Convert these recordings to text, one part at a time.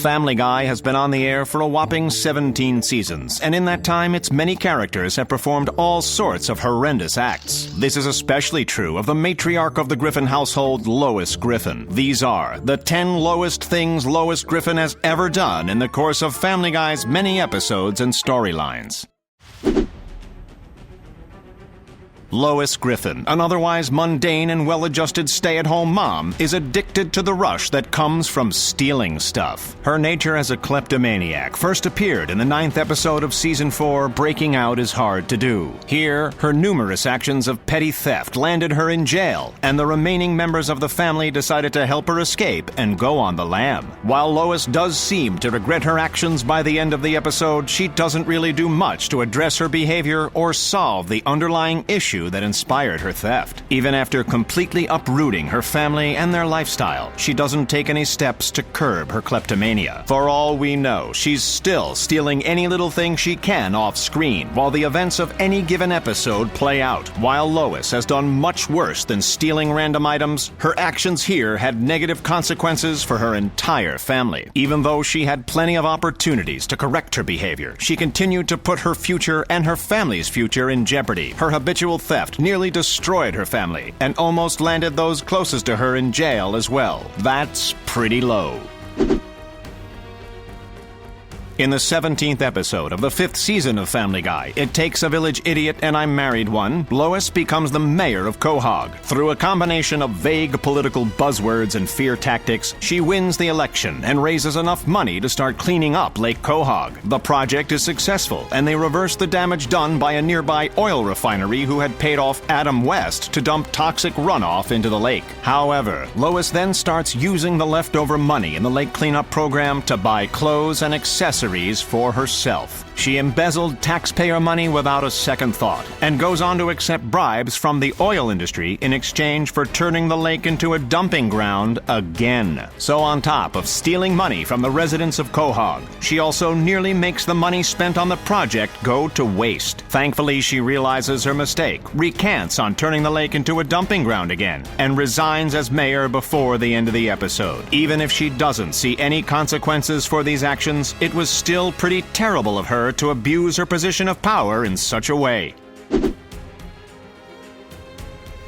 Family Guy has been on the air for a whopping 17 seasons, and in that time, its many characters have performed all sorts of horrendous acts. This is especially true of the matriarch of the Griffin household, Lois Griffin. These are the 10 lowest things Lois Griffin has ever done in the course of Family Guy's many episodes and storylines. Lois Griffin, an otherwise mundane and well-adjusted stay-at-home mom, is addicted to the rush that comes from stealing stuff. Her nature as a kleptomaniac first appeared in the 9th episode of Season 4, Breaking Out is Hard to Do. Here, her numerous actions of petty theft landed her in jail, and the remaining members of the family decided to help her escape and go on the lam. While Lois does seem to regret her actions by the end of the episode, she doesn't really do much to address her behavior or solve the underlying issue that inspired her theft. Even after completely uprooting her family and their lifestyle, she doesn't take any steps to curb her kleptomania. For all we know, she's still stealing any little thing she can off screen, while the events of any given episode play out. While Lois has done much worse than stealing random items, her actions here had negative consequences for her entire family. Even though she had plenty of opportunities to correct her behavior, she continued to put her future and her family's future in jeopardy. Her habitual theft nearly destroyed her family and almost landed those closest to her in jail as well. That's pretty low. In the 17th episode of the 5th season of Family Guy, It Takes a Village Idiot and I Married One, Lois becomes the mayor of Quahog. Through a combination of vague political buzzwords and fear tactics, she wins the election and raises enough money to start cleaning up Lake Quahog. The project is successful, and they reverse the damage done by a nearby oil refinery who had paid off Adam West to dump toxic runoff into the lake. However, Lois then starts using the leftover money in the lake cleanup program to buy clothes and accessories for herself. She embezzled taxpayer money without a second thought, and goes on to accept bribes from the oil industry in exchange for turning the lake into a dumping ground again. So on top of stealing money from the residents of Quahog, she also nearly makes the money spent on the project go to waste. Thankfully, she realizes her mistake, recants on turning the lake into a dumping ground again, and resigns as mayor before the end of the episode. Even if she doesn't see any consequences for these actions, it was still pretty terrible of her to abuse her position of power in such a way.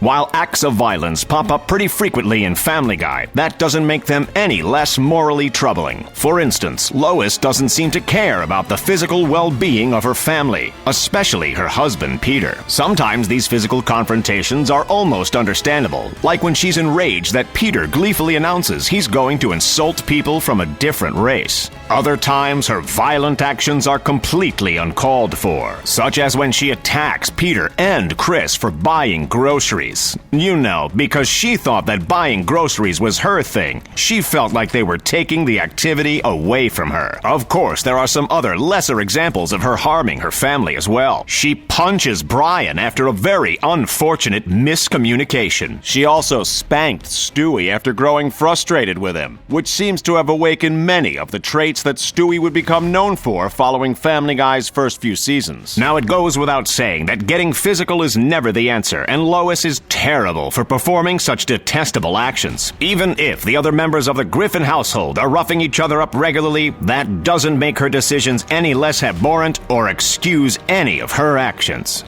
While acts of violence pop up pretty frequently in Family Guy, that doesn't make them any less morally troubling. For instance, Lois doesn't seem to care about the physical well-being of her family, especially her husband, Peter. Sometimes these physical confrontations are almost understandable, like when she's enraged that Peter gleefully announces he's going to insult people from a different race. Other times, her violent actions are completely uncalled for, such as when she attacks Peter and Chris for buying groceries. You know, because she thought that buying groceries was her thing. She felt like they were taking the activity away from her. Of course, there are some other lesser examples of her harming her family as well. She punches Brian after a very unfortunate miscommunication. She also spanked Stewie after growing frustrated with him, which seems to have awakened many of the traits that Stewie would become known for following Family Guy's first few seasons. Now, it goes without saying that getting physical is never the answer, and Lois is terrible for performing such detestable actions. Even if the other members of the Griffin household are roughing each other up regularly, that doesn't make her decisions any less abhorrent or excuse any of her actions.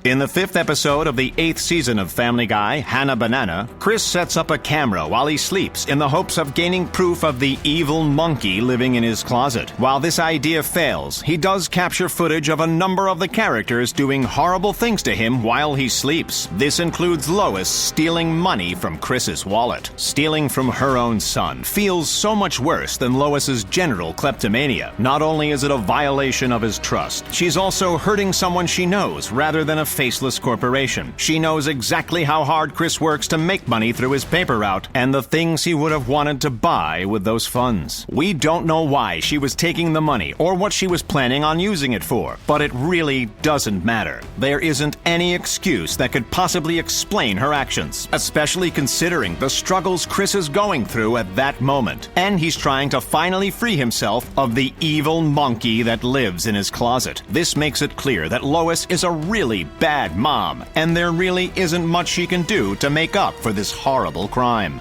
In the 5th episode of the 8th season of Family Guy, Hannah Banana, Chris sets up a camera while he sleeps in the hopes of gaining proof of the evil monkey living in his closet. While this idea fails, he does capture footage of a number of the characters doing horrible things to him while he sleeps. This includes Lois stealing money from Chris's wallet. Stealing from her own son feels so much worse than Lois's general kleptomania. Not only is it a violation of his trust, she's also hurting someone she knows rather than a faceless corporation. She knows exactly how hard Chris works to make money through his paper route and the things he would have wanted to buy with those funds. We don't know why she was taking the money or what she was planning on using it for, but it really doesn't matter. There isn't any excuse that could possibly explain her actions, especially considering the struggles Chris is going through at that moment. And he's trying to finally free himself of the evil monkey that lives in his closet. This makes it clear that Lois is a really bad mom, and there really isn't much she can do to make up for this horrible crime.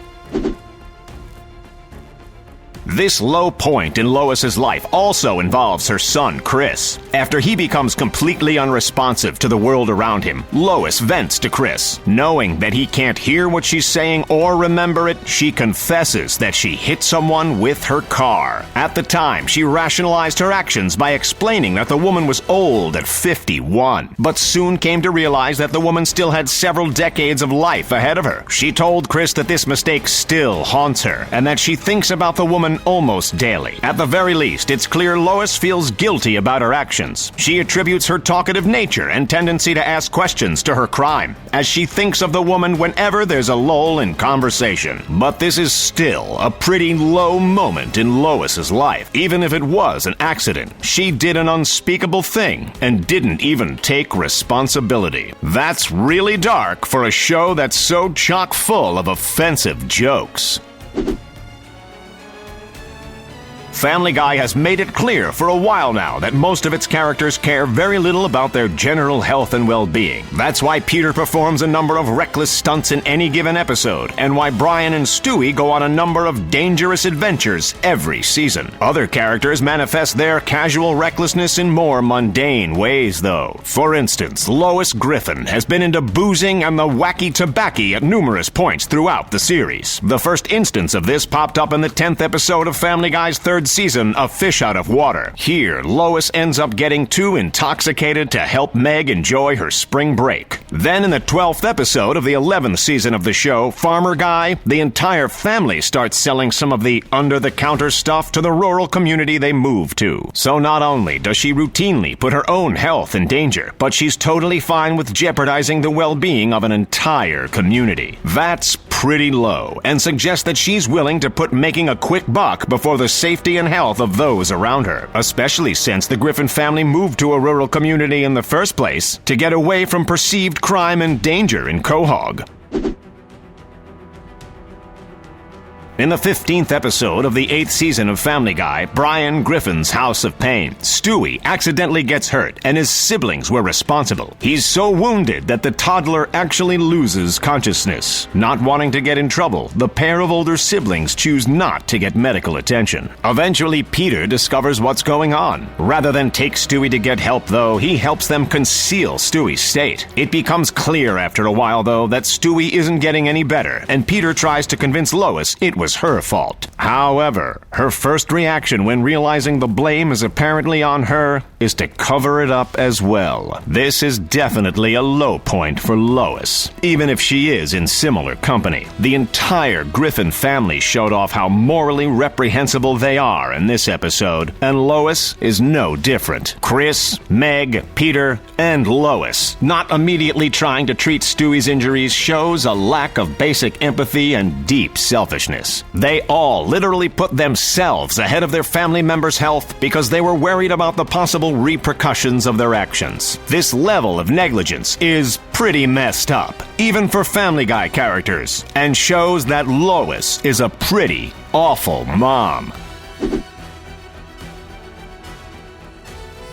This low point in Lois's life also involves her son, Chris. After he becomes completely unresponsive to the world around him, Lois vents to Chris. Knowing that he can't hear what she's saying or remember it, she confesses that she hit someone with her car. At the time, she rationalized her actions by explaining that the woman was old at 51, but soon came to realize that the woman still had several decades of life ahead of her. She told Chris that this mistake still haunts her, and that she thinks about the woman almost daily. At the very least, it's clear Lois feels guilty about her actions. She attributes her talkative nature and tendency to ask questions to her crime, as she thinks of the woman whenever there's a lull in conversation. But this is still a pretty low moment in Lois's life. Even if it was an accident, she did an unspeakable thing and didn't even take responsibility. That's really dark for a show that's so chock full of offensive jokes. Family Guy has made it clear for a while now that most of its characters care very little about their general health and well-being. That's why Peter performs a number of reckless stunts in any given episode, and why Brian and Stewie go on a number of dangerous adventures every season. Other characters manifest their casual recklessness in more mundane ways, though. For instance, Lois Griffin has been into boozing and the wacky tobacco at numerous points throughout the series. The first instance of this popped up in the 10th episode of Family Guy's third season, A Fish Out of Water. Here, Lois ends up getting too intoxicated to help Meg enjoy her spring break. Then in the 12th episode of the 11th season of the show, Farmer Guy, the entire family starts selling some of the under-the-counter stuff to the rural community they move to. So not only does she routinely put her own health in danger, but she's totally fine with jeopardizing the well-being of an entire community. That's pretty low, and suggests that she's willing to put making a quick buck before the safety and health of those around her, especially since the Griffin family moved to a rural community in the first place to get away from perceived crime and danger in Quahog. In the 15th episode of the 8th season of Family Guy, Brian Griffin's House of Pain, Stewie accidentally gets hurt and his siblings were responsible. He's so wounded that the toddler actually loses consciousness. Not wanting to get in trouble, the pair of older siblings choose not to get medical attention. Eventually, Peter discovers what's going on. Rather than take Stewie to get help, though, he helps them conceal Stewie's state. It becomes clear after a while, though, that Stewie isn't getting any better, and Peter tries to convince Lois it was her fault. However, her first reaction when realizing the blame is apparently on her is to cover it up as well. This is definitely a low point for Lois, even if she is in similar company. The entire Griffin family showed off how morally reprehensible they are in this episode, and Lois is no different. Chris, Meg, Peter, and Lois not immediately trying to treat Stewie's injuries shows a lack of basic empathy and deep selfishness. They all literally put themselves ahead of their family members' health because they were worried about the possible repercussions of their actions. This level of negligence is pretty messed up, even for Family Guy characters, and shows that Lois is a pretty awful mom.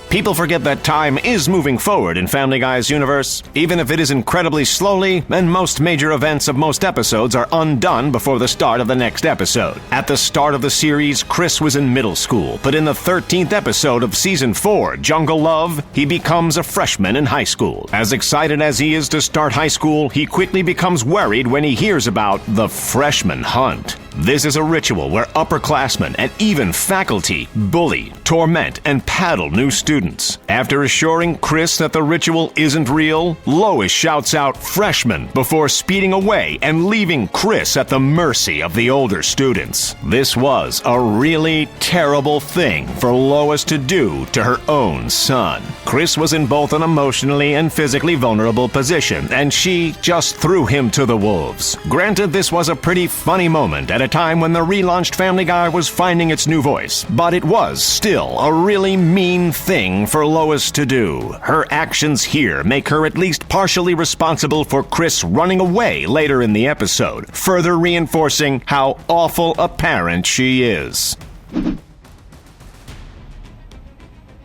People forget that time is moving forward in Family Guy's universe, even if it is incredibly slowly, and most major events of most episodes are undone before the start of the next episode. At the start of the series, Chris was in middle school, but in the 13th episode of Season 4, Jungle Love, he becomes a freshman in high school. As excited as he is to start high school, he quickly becomes worried when he hears about the freshman hunt. This is a ritual where upperclassmen and even faculty bully, torment, and paddle new students. After assuring Chris that the ritual isn't real, Lois shouts out "freshman" before speeding away and leaving Chris at the mercy of the older students. This was a really terrible thing for Lois to do to her own son. Chris was in both an emotionally and physically vulnerable position, and she just threw him to the wolves. Granted, this was a pretty funny moment at a time when the relaunched Family Guy was finding its new voice, but it was still a really mean thing for Lois to do. Her actions here make her at least partially responsible for Chris running away later in the episode, further reinforcing how awful a parent she is.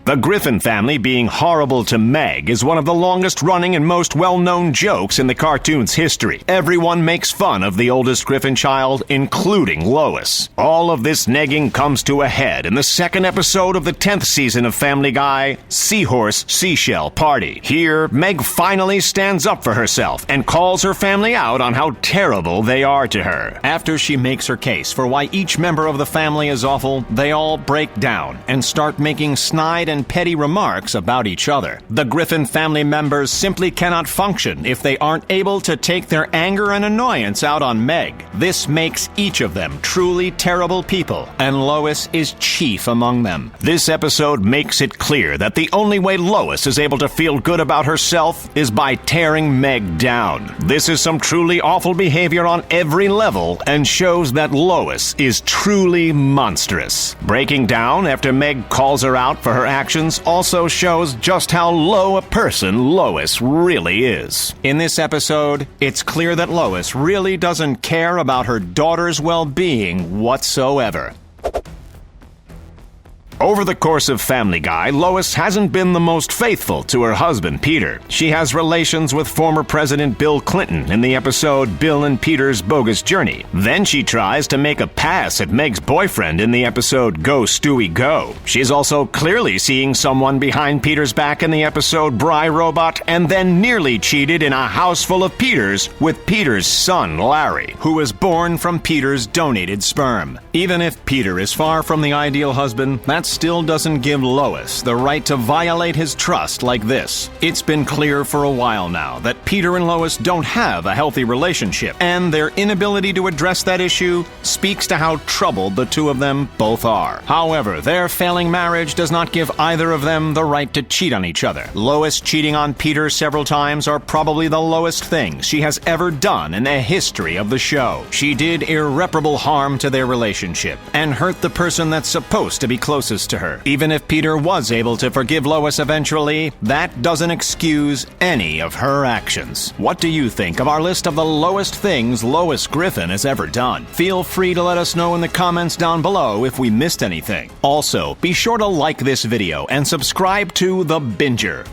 The Griffin family being horrible to Meg is one of the longest-running and most well-known jokes in the cartoon's history. Everyone makes fun of the oldest Griffin child, including Lois. All of this negging comes to a head in the second episode of the 10th season of Family Guy, Seahorse Seashell Party. Here, Meg finally stands up for herself and calls her family out on how terrible they are to her. After she makes her case for why each member of the family is awful, they all break down and start making snide and petty remarks about each other. The Griffin family members simply cannot function if they aren't able to take their anger and annoyance out on Meg. This makes each of them truly terrible people, and Lois is chief among them. This episode makes it clear that the only way Lois is able to feel good about herself is by tearing Meg down. This is some truly awful behavior on every level and shows that Lois is truly monstrous. Breaking down after Meg calls her out for her actions also shows just how low a person Lois really is. In this episode, it's clear that Lois really doesn't care about her daughter's well-being whatsoever. Over the course of Family Guy, Lois hasn't been the most faithful to her husband, Peter. She has relations with former President Bill Clinton in the episode Bill and Peter's Bogus Journey. Then she tries to make a pass at Meg's boyfriend in the episode Go Stewie Go. She's also clearly seeing someone behind Peter's back in the episode Bry Robot, and then nearly cheated in a house full of Peters with Peter's son, Larry, who was born from Peter's donated sperm. Even if Peter is far from the ideal husband, that still doesn't give Lois the right to violate his trust like this. It's been clear for a while now that Peter and Lois don't have a healthy relationship, and their inability to address that issue speaks to how troubled the two of them both are. However, their failing marriage does not give either of them the right to cheat on each other. Lois cheating on Peter several times are probably the lowest things she has ever done in the history of the show. She did irreparable harm to their relationship and hurt the person that's supposed to be closest to her. Even if Peter was able to forgive Lois eventually, that doesn't excuse any of her actions. What do you think of our list of the lowest things Lois Griffin has ever done? Feel free to let us know in the comments down below if we missed anything. Also, be sure to like this video and subscribe to The Binger.